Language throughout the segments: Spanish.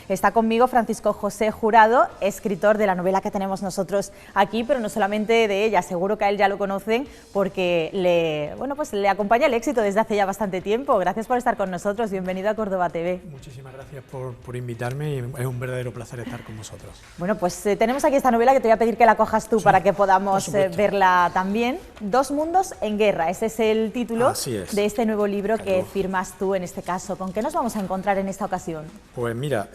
Está conmigo Francisco José Jurado, escritor de la novela que tenemos nosotros aquí, pero no solamente de ella, seguro que a él ya lo conocen porque le acompaña el éxito desde hace ya bastante tiempo. Gracias por estar con nosotros, bienvenido a Córdoba TV. Muchísimas gracias por invitarme y es un verdadero placer estar con vosotros. Bueno, pues tenemos aquí esta novela que te voy a pedir que la cojas tú para que podamos verla también. Dos mundos en guerra, ese es el título de este nuevo libro que firmas tú en este caso. ¿Con qué nos vamos a encontrar en esta ocasión? Pues mira,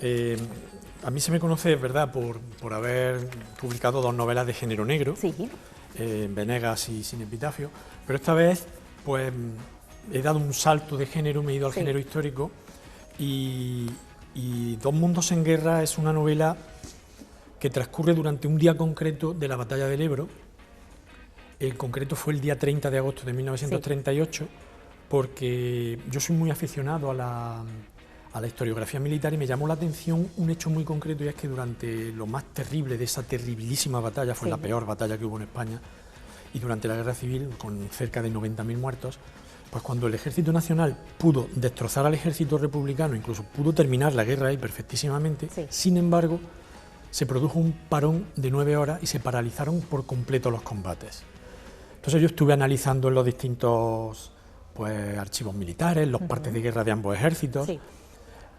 a mí se me conoce, ¿verdad?, por haber publicado dos novelas de género negro, Venegas y Sin epitafio, pero esta vez pues he dado un salto de género, me he ido al género histórico y Dos mundos en guerra es una novela que transcurre durante un día concreto de la batalla del Ebro. En concreto fue el día 30 de agosto de 1938, porque yo soy muy aficionado a la historiografía militar y me llamó la atención un hecho muy concreto, y es que durante lo más terrible de esa terribilísima batalla, fue la peor batalla que hubo en España, y durante la guerra civil, con cerca de 90.000 muertos, pues cuando el Ejército Nacional pudo destrozar al ejército republicano, incluso pudo terminar la guerra ahí perfectísimamente, sin embargo, se produjo un parón de 9 horas y se paralizaron por completo los combates. Entonces yo estuve analizando en los distintos archivos militares, los partes de guerra de ambos ejércitos,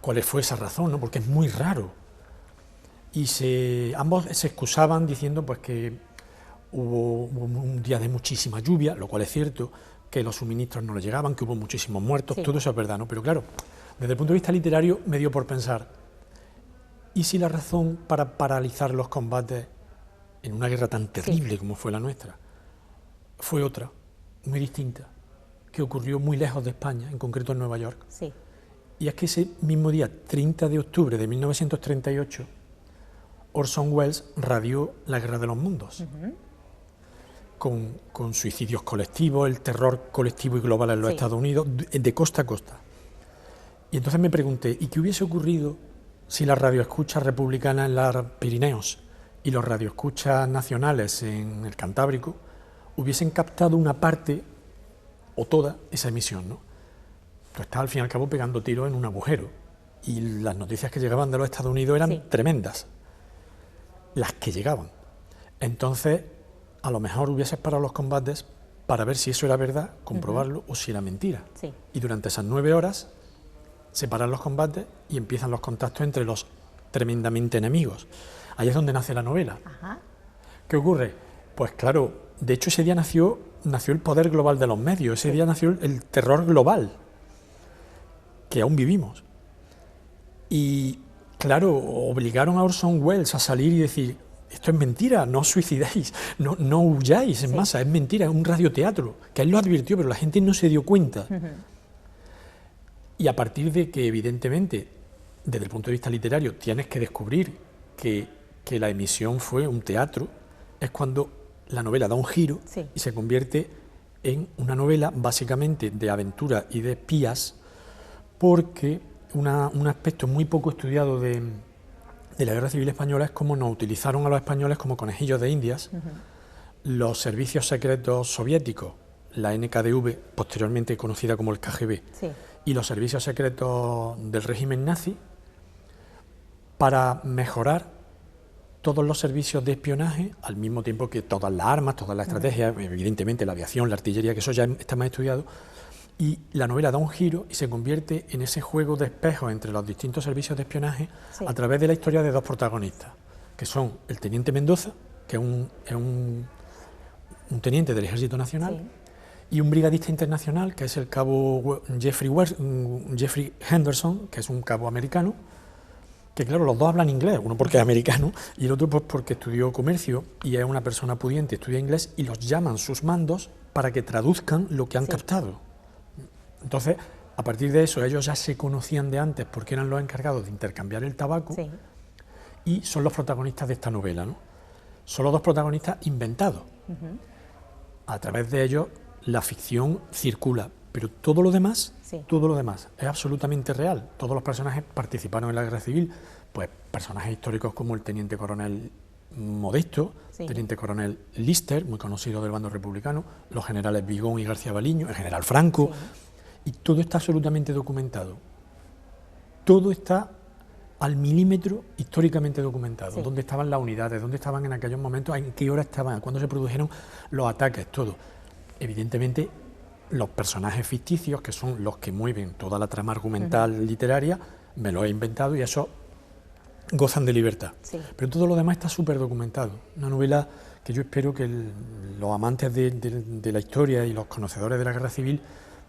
cuál fue esa razón, ¿no? Porque es muy raro. Y ambos se excusaban diciendo pues que hubo un día de muchísima lluvia, lo cual es cierto, que los suministros no le llegaban, que hubo muchísimos muertos, todo eso es verdad, ¿no? Pero claro, desde el punto de vista literario me dio por pensar, ¿y si la razón para paralizar los combates en una guerra tan terrible como fue la nuestra fue otra, muy distinta, que ocurrió muy lejos de España, en concreto en Nueva York? Y es que ese mismo día, 30 de octubre de 1938, Orson Welles radió La guerra de los mundos, con suicidios colectivos, el terror colectivo y global en los Estados Unidos, de costa a costa. Y entonces me pregunté, ¿y qué hubiese ocurrido si las radioescuchas republicanas en los Pirineos y los radioescuchas nacionales en el Cantábrico hubiesen captado una parte o toda esa emisión, ¿no? Tú estás al fin y al cabo pegando tiros en un agujero, y las noticias que llegaban de los Estados Unidos eran tremendas, las que llegaban. Entonces, a lo mejor hubieses parado los combates para ver si eso era verdad, comprobarlo, o si era mentira. Y durante esas 9 horas se paran los combates y empiezan los contactos entre los tremendamente enemigos. Ahí es donde nace la novela. ¿Qué ocurre? Pues claro, de hecho ese día nació el poder global de los medios, ese día nació el terror global, que aún vivimos. Y claro, obligaron a Orson Welles a salir y decir, esto es mentira, no os suicidéis, no huyáis en masa, es mentira, es un radioteatro, que él lo advirtió, pero la gente no se dio cuenta. Y a partir de que, evidentemente, desde el punto de vista literario, tienes que descubrir que la emisión fue un teatro, es cuando la novela da un giro y se convierte en una novela básicamente de aventura y de espías, porque un aspecto muy poco estudiado de la Guerra Civil Española es cómo nos utilizaron a los españoles como conejillos de indias los servicios secretos soviéticos, la NKVD, posteriormente conocida como el KGB, y los servicios secretos del régimen nazi, para mejorar todos los servicios de espionaje, al mismo tiempo que todas las armas, todas las estrategias, evidentemente la aviación, la artillería, que eso ya está más estudiado. Y la novela da un giro y se convierte en ese juego de espejos entre los distintos servicios de espionaje a través de la historia de dos protagonistas, que son el teniente Mendoza, que es un teniente del Ejército Nacional, y un brigadista internacional, que es el cabo Jeffrey Henderson, que es un cabo americano, que claro, los dos hablan inglés, uno porque es americano y el otro pues porque estudió comercio y es una persona pudiente, estudia inglés, y los llaman sus mandos para que traduzcan lo que han captado. Entonces, a partir de eso, ellos ya se conocían de antes porque eran los encargados de intercambiar el tabaco, y son los protagonistas de esta novela, ¿no? Son los dos protagonistas inventados. A través de ellos la ficción circula, pero todo lo demás es absolutamente real. Todos los personajes participaron en la Guerra Civil, pues personajes históricos como el teniente coronel Modesto, teniente coronel Lister, muy conocido del bando republicano, los generales Vigón y García Baliño, el general Franco, y todo está absolutamente documentado. Todo está al milímetro históricamente documentado, Sí. dónde estaban las unidades, dónde estaban en aquellos momentos, en qué hora estaban, cuándo se produjeron los ataques, todo. Evidentemente, los personajes ficticios, que son los que mueven toda la trama argumental literaria, me los he inventado y eso gozan de libertad. Sí. Pero todo lo demás está súper documentado. Una novela que yo espero que los amantes de la historia y los conocedores de la guerra civil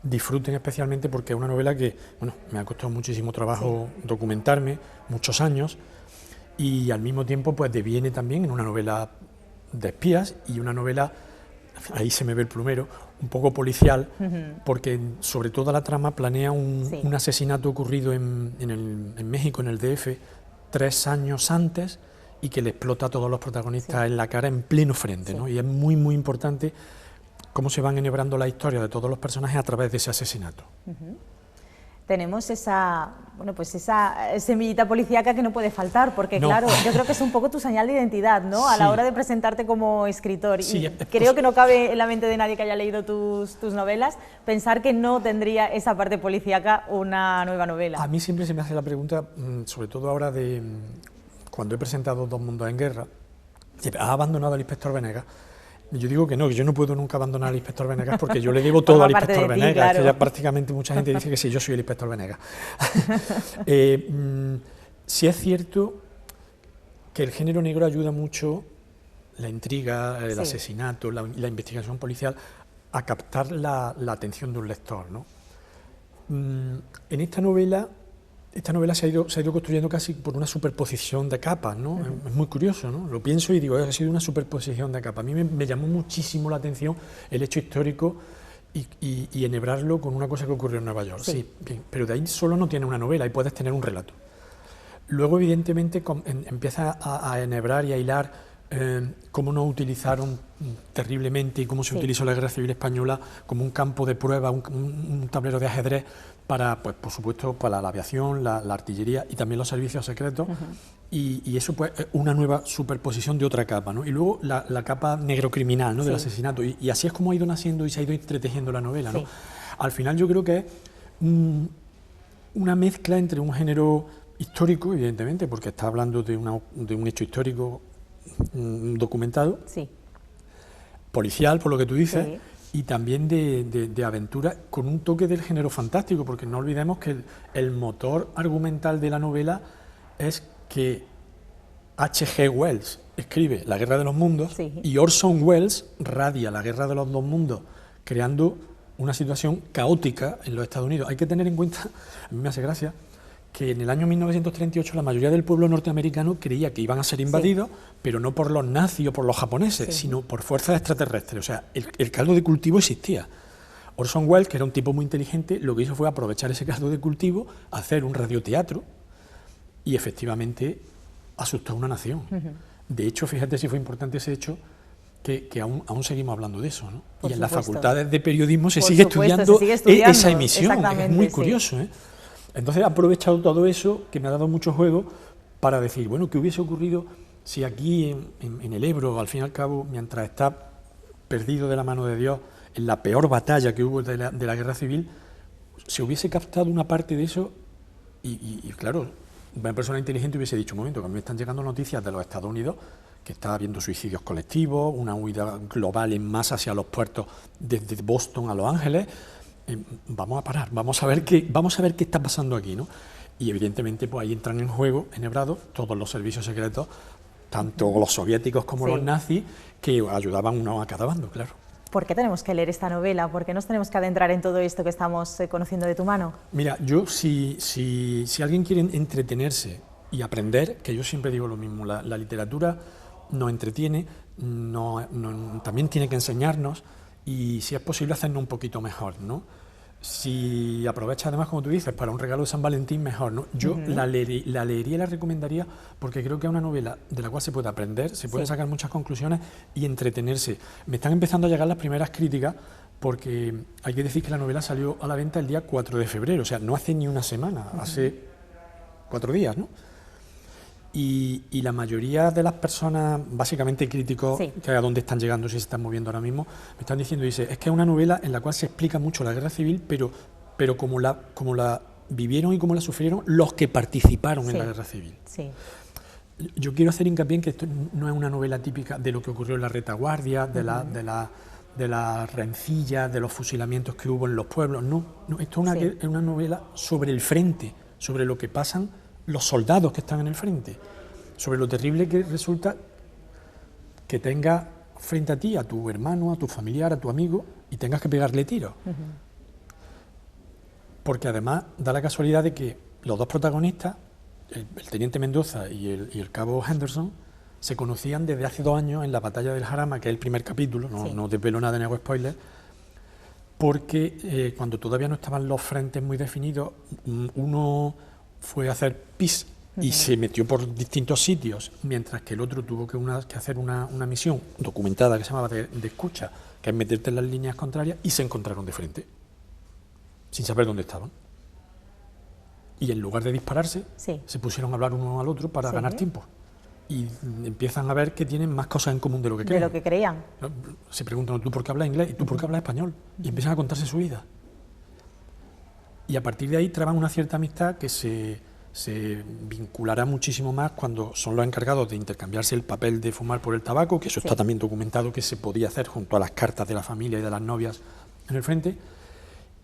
disfruten especialmente, porque es una novela que, bueno, me ha costado muchísimo trabajo documentarme, muchos años, y al mismo tiempo pues deviene también en una novela de espías y una novela, ahí se me ve el plumero, un poco policial, porque sobre toda la trama planea un asesinato ocurrido en México, en el DF, 3 años antes, y que le explota a todos los protagonistas en la cara en pleno frente, ¿no? Y es muy, muy importante cómo se van enhebrando la historia de todos los personajes a través de ese asesinato. Tenemos esa, bueno, pues esa semillita policíaca que no puede faltar, porque claro, yo creo que es un poco tu señal de identidad, ¿no? A la hora de presentarte como escritor. Sí, y creo que no cabe en la mente de nadie que haya leído tus novelas pensar que no tendría esa parte policíaca una nueva novela. A mí siempre se me hace la pregunta, sobre todo ahora de cuando he presentado Dos mundos en guerra, ¿ha abandonado al inspector Venegas? Yo digo que no, que yo no puedo nunca abandonar al inspector Venegas porque yo le debo todo al inspector Venegas, claro. Que ya prácticamente mucha gente dice que sí, yo soy el inspector Venegas. Sí es cierto que el género negro ayuda mucho, la intriga, el asesinato, la investigación policial, a captar la atención de un lector, ¿no? En esta novela se ha ido construyendo casi por una superposición de capas, ¿no? Es muy curioso, ¿no? Lo pienso y digo, ha sido una superposición de capas. A mí me llamó muchísimo la atención el hecho histórico y enhebrarlo con una cosa que ocurrió en Nueva York. Sí, bien, pero de ahí solo no tiene una novela y puedes tener un relato. Luego, evidentemente, empieza a enhebrar y a hilar cómo nos utilizaron terriblemente y cómo se utilizó la Guerra Civil Española como un campo de prueba, un tablero de ajedrez para, pues por supuesto, para la aviación, la artillería y también los servicios secretos, y eso pues es una nueva superposición de otra capa, ¿no? Y luego la capa negro-criminal, ¿no? Del asesinato, y así es como ha ido naciendo y se ha ido entretejiendo la novela, ¿no? Al final yo creo que es una mezcla entre un género histórico, evidentemente, porque está hablando de un hecho histórico documentado, policial, por lo que tú dices, y también de aventura, con un toque del género fantástico, porque no olvidemos que el motor argumental de la novela es que H.G. Wells escribe La Guerra de los Mundos y Orson Welles radia La Guerra de los Dos Mundos, creando una situación caótica en los Estados Unidos. Hay que tener en cuenta, a mí me hace gracia, que en el año 1938 la mayoría del pueblo norteamericano creía que iban a ser invadidos, pero no por los nazis o por los japoneses, sino por fuerzas extraterrestres. O sea, el caldo de cultivo existía. Orson Welles, que era un tipo muy inteligente, lo que hizo fue aprovechar ese caldo de cultivo, hacer un radioteatro y efectivamente asustó a una nación. De hecho, fíjate si fue importante ese hecho, que aún seguimos hablando de eso, ¿no? Y en las facultades de periodismo se sigue estudiando esa emisión. Es muy curioso, ¿eh? Entonces he aprovechado todo eso, que me ha dado mucho juego, para decir, bueno, ¿qué hubiese ocurrido si aquí en el Ebro, al fin y al cabo, mientras está perdido de la mano de Dios, en la peor batalla que hubo de la Guerra Civil, se hubiese captado una parte de eso y claro, una persona inteligente hubiese dicho, un momento, que a mí me están llegando noticias de los Estados Unidos que está habiendo suicidios colectivos, una huida global en masa hacia los puertos desde Boston a Los Ángeles. Vamos a parar, vamos a ver qué está pasando aquí, ¿no? Y evidentemente pues ahí entran en juego, enhebrados, todos los servicios secretos, tanto los soviéticos como los nazis, que ayudaban uno a cada bando, claro. ¿Por qué tenemos que leer esta novela? ¿Por qué nos tenemos que adentrar en todo esto que estamos conociendo de tu mano? Mira, yo si alguien quiere entretenerse y aprender, que yo siempre digo lo mismo, la literatura nos entretiene, también tiene que enseñarnos, y si es posible hacernos un poquito mejor, ¿no? Si aprovecha además, como tú dices, para un regalo de San Valentín, mejor, ¿no? Yo la leería y la recomendaría porque creo que es una novela de la cual se puede aprender, se pueden sacar muchas conclusiones y entretenerse. Me están empezando a llegar las primeras críticas porque hay que decir que la novela salió a la venta el día 4 de febrero, o sea, no hace ni una semana, hace 4 días, ¿no? Y la mayoría de las personas, básicamente críticos, que a dónde están llegando, si se están moviendo ahora mismo, me están diciendo, es que es una novela en la cual se explica mucho la guerra civil, pero como la vivieron y cómo la sufrieron los que participaron en la guerra civil. Sí. Yo quiero hacer hincapié en que esto no es una novela típica de lo que ocurrió en la retaguardia, de la rencilla, de los fusilamientos que hubo en los pueblos. No, esto es una novela sobre el frente, sobre lo que pasan los soldados que están en el frente, sobre lo terrible que resulta que tengas frente a ti, a tu hermano, a tu familiar, a tu amigo, y tengas que pegarle tiros. Porque además da la casualidad de que los dos protagonistas, el teniente Mendoza y el cabo Henderson, se conocían desde hace 2 años en la batalla del Jarama, que es el primer capítulo, no desvelo nada, ni hago spoiler, porque cuando todavía no estaban los frentes muy definidos, uno fue a hacer pis y se metió por distintos sitios, mientras que el otro tuvo que hacer una misión documentada que se llamaba de escucha, que es meterte en las líneas contrarias, y se encontraron de frente, sin saber dónde estaban. Y en lugar de dispararse, se pusieron a hablar uno al otro para ganar tiempo. Y empiezan a ver que tienen más cosas en común de lo que creen. De lo que creían. Se preguntan, ¿tú por qué hablas inglés? ¿Y tú por qué hablas español? Y empiezan a contarse su vida. Y a partir de ahí traban una cierta amistad que se vinculará muchísimo más cuando son los encargados de intercambiarse el papel de fumar por el tabaco, que eso está también documentado, que se podía hacer junto a las cartas de la familia y de las novias en el frente.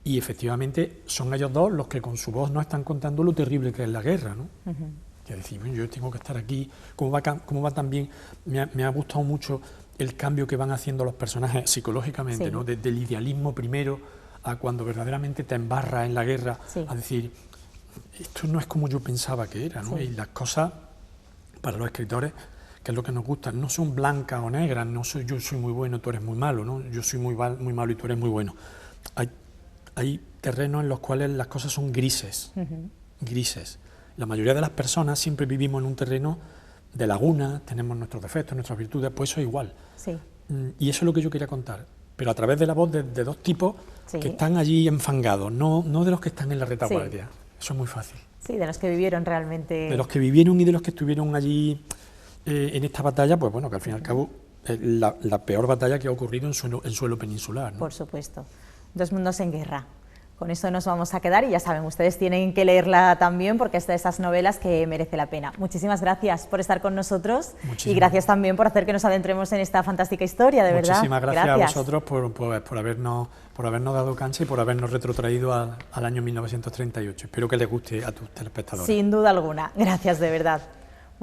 Y efectivamente son ellos dos los que con su voz nos están contando lo terrible que es la guerra, ¿no? Que decimos, yo tengo que estar aquí, cómo va también. Me ha gustado mucho el cambio que van haciendo los personajes psicológicamente, ¿no? Desde el idealismo primero a cuando verdaderamente te embarras en la guerra, a decir, esto no es como yo pensaba que era, ¿no? Y las cosas, para los escritores, que es lo que nos gusta, no son blancas o negras, no soy yo soy muy bueno, tú eres muy malo, ¿no? Yo soy muy malo y tú eres muy bueno. Hay terrenos en los cuales las cosas son grises, grises. La mayoría de las personas siempre vivimos en un terreno de laguna, tenemos nuestros defectos, nuestras virtudes, pues eso es igual. Y eso es lo que yo quería contar, pero a través de la voz de dos tipos que están allí enfangados, no de los que están en la retaguardia. Eso es muy fácil. Sí, de los que vivieron realmente. De los que vivieron y de los que estuvieron allí en esta batalla, pues bueno, que al fin y al cabo es la peor batalla que ha ocurrido en suelo peninsular, ¿no? Por supuesto. 2 mundos en guerra. Con esto nos vamos a quedar y ya saben, ustedes tienen que leerla también porque es de esas novelas que merece la pena. Muchísimas gracias por estar con nosotros y gracias también por hacer que nos adentremos en esta fantástica historia, de verdad. Muchísimas gracias a vosotros por habernos dado cancha y por habernos retrotraído al año 1938. Espero que les guste a tus telespectadores. Sin duda alguna. Gracias, de verdad.